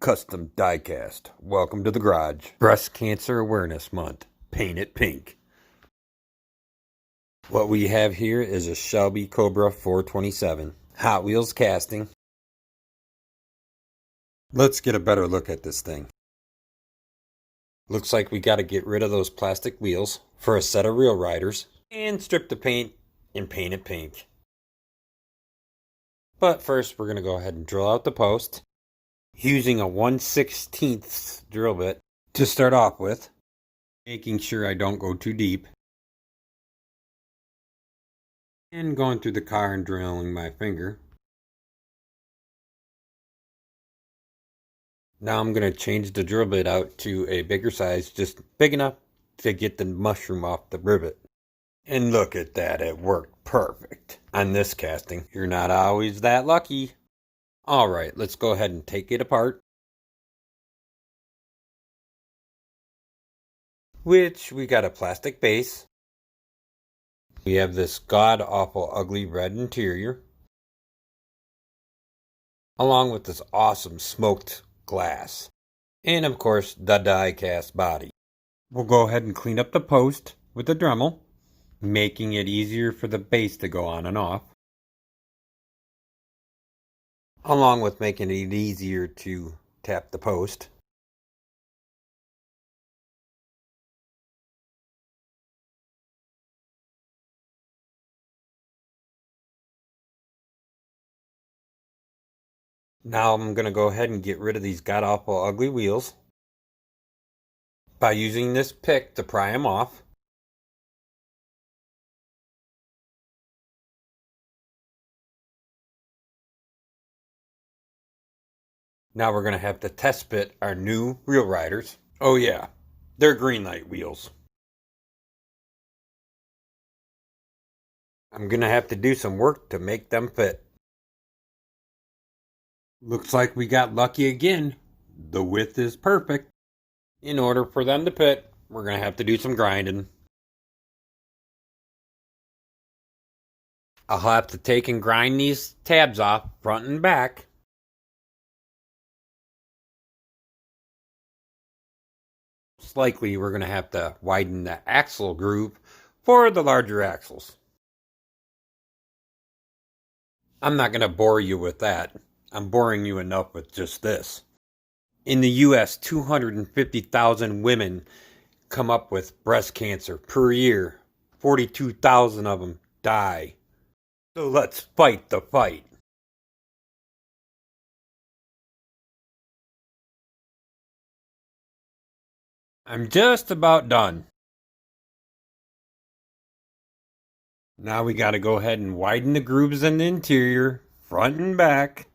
Custom Diecast. Welcome to the garage. Breast Cancer Awareness Month. Paint it pink. What we have here is a Shelby Cobra 427. Hot Wheels casting. Let's get a better look at this thing. Looks like we got to get rid of those plastic wheels for a set of real riders and strip the paint and paint it pink. But first we're going to go ahead and drill out the post using a 1/16 drill bit to start off with, making sure I don't go too deep, and going through the car and drilling my finger. Now I'm going to change the drill bit out to a bigger size, just big enough to get the mushroom off the rivet. And look at that, it worked perfect. On this casting, you're not always that lucky. Alright, let's go ahead and take it apart. Which, we got a plastic base. We have this god-awful ugly red interior, along with this awesome smoked glass. And of course, the die-cast body. We'll go ahead and clean up the post with a Dremel, making it easier for the base to go on and off, along with making it easier to tap the post. Now I'm going to go ahead and get rid of these god-awful ugly wheels by using this pick to pry them off. Now we're going to have to test fit our new Real Riders. Oh yeah, they're Greenlight wheels. I'm going to have to do some work to make them fit. Looks like we got lucky again. The width is perfect. In order for them to fit, we're going to have to do some grinding. I'll have to take and grind these tabs off front and back. Most likely we're going to have to widen the axle groove for the larger axles. I'm not going to bore you with that. I'm boring you enough with just this. In the US, 250,000 women come up with breast cancer per year. 42,000 of them die. So let's fight the fight. I'm just about done. Now we got to go ahead and widen the grooves in the interior, front and back.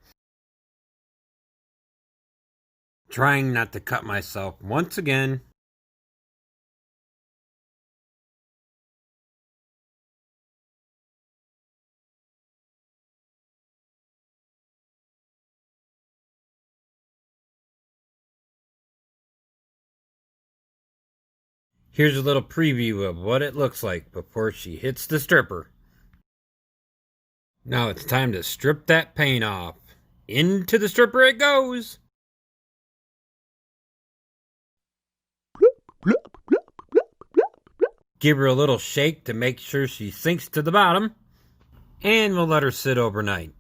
Trying not to cut myself once again. Here's a little preview of what it looks like before she hits the stripper. Now it's time to strip that paint off. Into the stripper it goes! Give her a little shake to make sure she sinks to the bottom. And we'll let her sit overnight.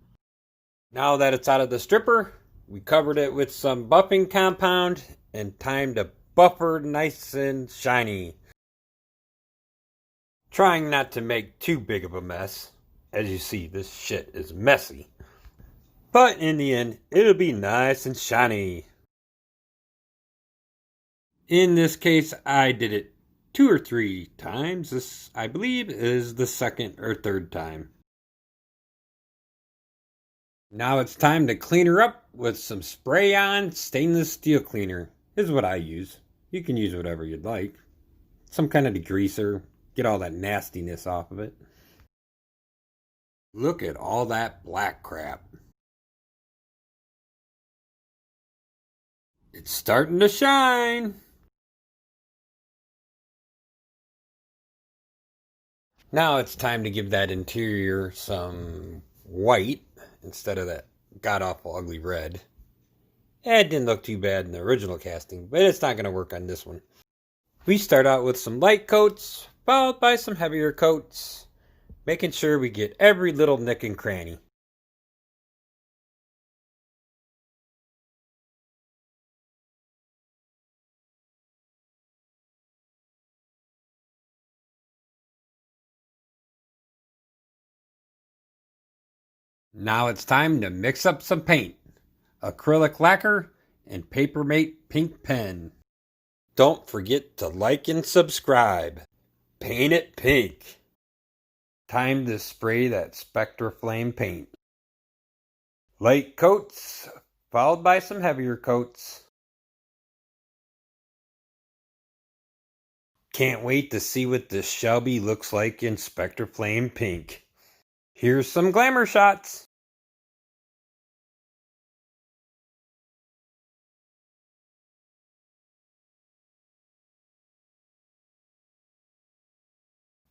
Now that it's out of the stripper, we covered it with some buffing compound and time to buff her nice and shiny. Trying not to make too big of a mess. As you see, this shit is messy. But in the end, it'll be nice and shiny. In this case, I did it 2 or 3 times. This, I believe, is the second or third time. Now it's time to clean her up with some spray-on stainless steel cleaner. Is what I use. You can use whatever you'd like. Some kind of degreaser. Get all that nastiness off of it. Look at all that black crap. It's starting to shine. Now it's time to give that interior some white instead of that god-awful ugly red. It didn't look too bad in the original casting, but it's not going to work on this one. We start out with some light coats, followed by some heavier coats, making sure we get every little nick and cranny. Now it's time to mix up some paint, acrylic lacquer, and Papermate pink pen. Don't forget to like and subscribe. Paint it pink. Time to spray that Spectra Flame paint. Light coats, followed by some heavier coats. Can't wait to see what this Shelby looks like in Spectra Flame pink. Here's some glamour shots.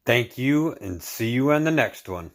Thank you and see you on the next one.